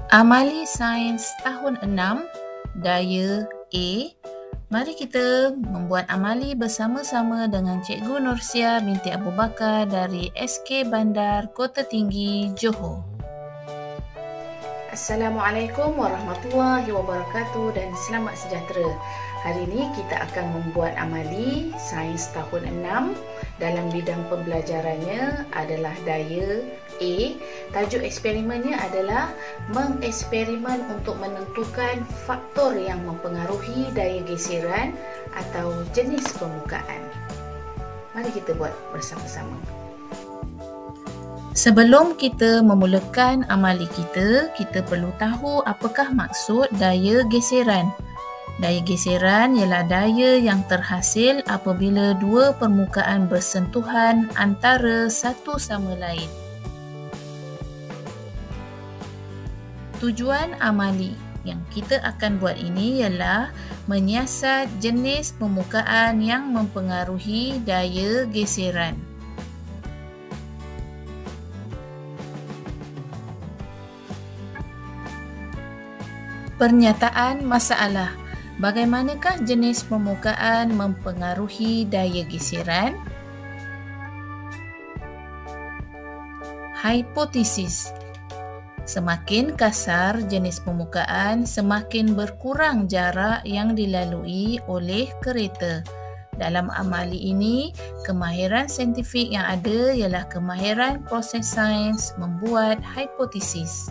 Amali Sains tahun 6, Daya A. Mari kita membuat amali bersama-sama dengan Cikgu Nursia binti Abu Bakar dari SK Bandar Kota Tinggi, Johor. Assalamualaikum warahmatullahi wabarakatuh dan selamat sejahtera. Hari ini kita akan membuat amali Sains tahun 6 dalam bidang pembelajarannya adalah Daya A. Tajuk eksperimennya adalah mengeksperimen untuk menentukan faktor yang mempengaruhi daya geseran atau jenis permukaan. Mari kita buat bersama-sama. Sebelum kita memulakan amali kita perlu tahu apakah maksud daya geseran. Daya geseran ialah daya yang terhasil apabila dua permukaan bersentuhan antara satu sama lain. Tujuan amali yang kita akan buat ini ialah menyiasat jenis permukaan yang mempengaruhi daya geseran. Pernyataan masalah. Bagaimanakah jenis permukaan mempengaruhi daya geseran? Hipotesis. Semakin kasar jenis permukaan, semakin berkurang jarak yang dilalui oleh kereta. Dalam amali ini, kemahiran saintifik yang ada ialah kemahiran proses sains membuat hipotesis.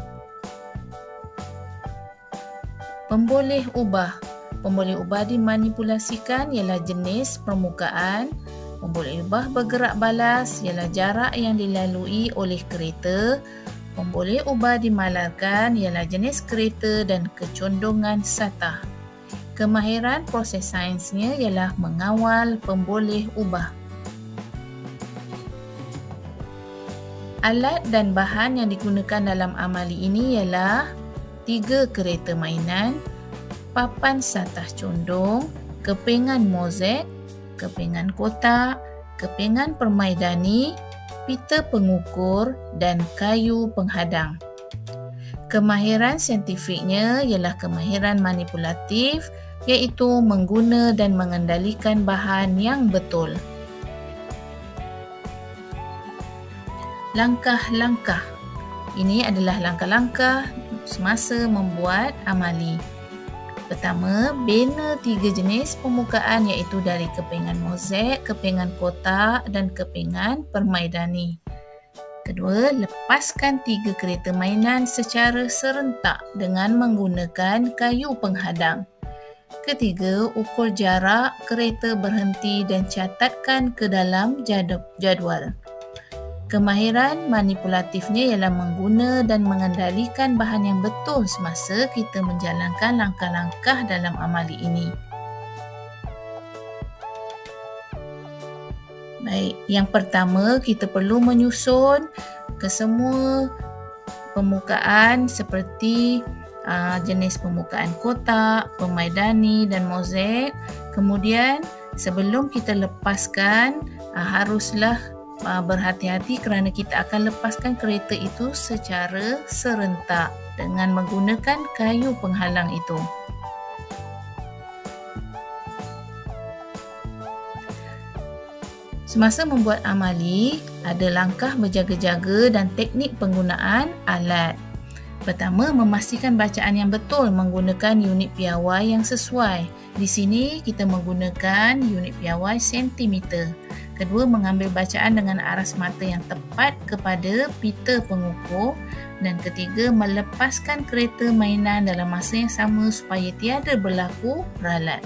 Pemboleh ubah. Pemboleh ubah dimanipulasikan ialah jenis permukaan. Pemboleh ubah bergerak balas ialah jarak yang dilalui oleh kereta. Pemboleh ubah dimalarkan ialah jenis kereta dan kecondongan satah. Kemahiran proses sainsnya ialah mengawal pemboleh ubah. Alat dan bahan yang digunakan dalam amali ini ialah 3 kereta mainan, papan satah condong, kepingan mozaik, kepingan kotak, kepingan permaidani, pita pengukur dan kayu penghadang. Kemahiran saintifiknya ialah kemahiran manipulatif iaitu mengguna dan mengendalikan bahan yang betul. Langkah-langkah. Ini adalah langkah-langkah semasa membuat amali. Pertama, bina 3 jenis permukaan iaitu dari kepingan mozaik, kepingan kotak dan kepingan permaidani. Kedua, lepaskan 3 kereta mainan secara serentak dengan menggunakan kayu penghadang. Ketiga, ukur jarak kereta berhenti dan catatkan ke dalam jadual. Kemahiran manipulatifnya ialah mengguna dan mengendalikan bahan yang betul semasa kita menjalankan langkah-langkah dalam amali ini. Baik, yang pertama kita perlu menyusun kesemua permukaan seperti jenis permukaan kotak, permaidani dan mozaik. Kemudian sebelum kita lepaskan haruslah berhati-hati kerana kita akan lepaskan kereta itu secara serentak dengan menggunakan kayu penghalang itu. Semasa membuat amali, ada langkah berjaga-jaga dan teknik penggunaan alat. Pertama, memastikan bacaan yang betul menggunakan unit piawai yang sesuai. Di sini kita menggunakan unit piawai sentimeter. Kedua, mengambil bacaan dengan aras mata yang tepat kepada pita pengukur. Dan ketiga, melepaskan kereta mainan dalam masa yang sama supaya tiada berlaku ralat.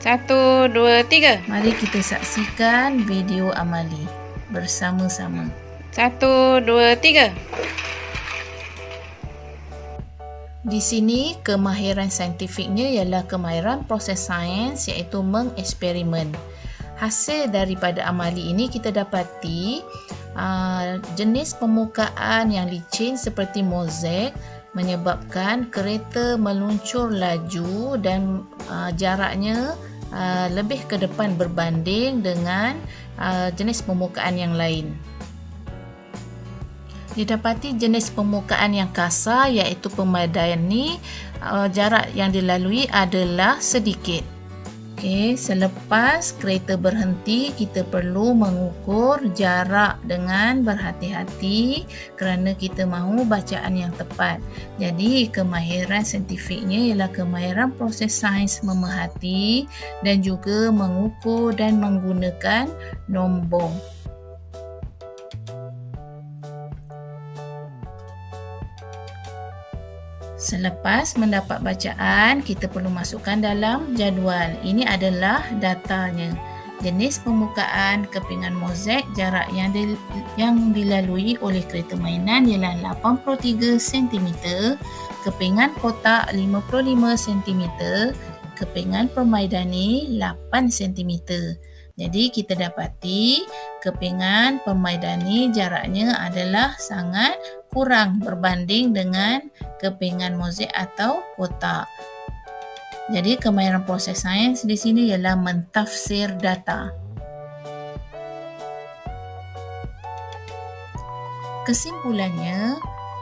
1, 2, 3. Mari kita saksikan video amali bersama-sama. 1, 2, 3. Di sini, kemahiran saintifiknya ialah kemahiran proses sains iaitu mengeksperimen. Hasil daripada amali ini kita dapati jenis permukaan yang licin seperti mozaik menyebabkan kereta meluncur laju dan jaraknya lebih ke depan berbanding dengan jenis permukaan yang lain. Didapati jenis permukaan yang kasar iaitu pemadani, jarak yang dilalui adalah sedikit. Okey, selepas kereta berhenti, kita perlu mengukur jarak dengan berhati-hati kerana kita mahu bacaan yang tepat. Jadi, kemahiran saintifiknya ialah kemahiran proses sains memerhati dan juga mengukur dan menggunakan nombor. Selepas mendapat bacaan, kita perlu masukkan dalam jadual. Ini adalah datanya. Jenis permukaan kepingan mozaik, jarak yang dilalui oleh kereta mainan ialah 83 cm, kepingan kotak 55 cm, kepingan permaidani 8 cm. Jadi kita dapati kepingan permaidani jaraknya adalah sangat kurang berbanding dengan kepingan mozaik atau kotak. Jadi kemahiran proses sains di sini ialah mentafsir data. Kesimpulannya,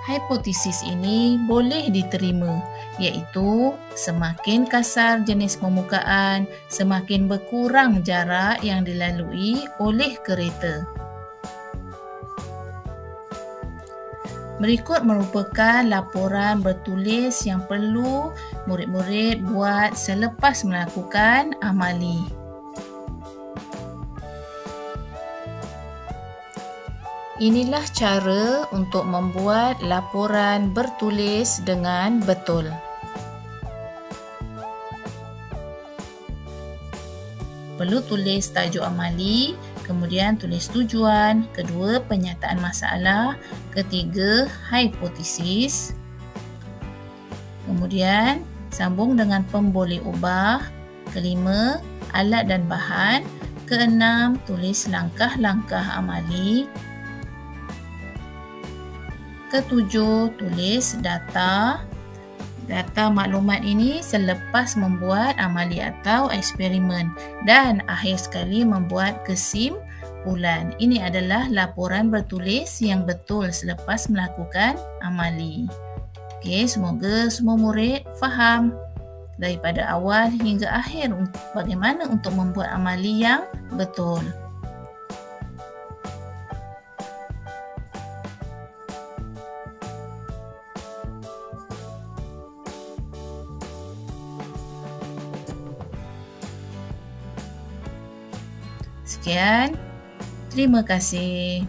hipotesis ini boleh diterima, iaitu semakin kasar jenis permukaan, semakin berkurang jarak yang dilalui oleh kereta. Berikut merupakan laporan bertulis yang perlu murid-murid buat selepas melakukan amali. Inilah cara untuk membuat laporan bertulis dengan betul. Perlu tulis tajuk amali, kemudian tulis tujuan, kedua penyataan masalah, ketiga hipotesis, kemudian sambung dengan pemboleh ubah, kelima alat dan bahan, keenam tulis langkah-langkah amali, ketujuh tulis data maklumat ini selepas membuat amali atau eksperimen, dan akhir sekali membuat kesimpulan. Ini adalah laporan bertulis yang betul selepas melakukan amali. Okey, semoga semua murid faham daripada awal hingga akhir bagaimana untuk membuat amali yang betul. Sekian, terima kasih.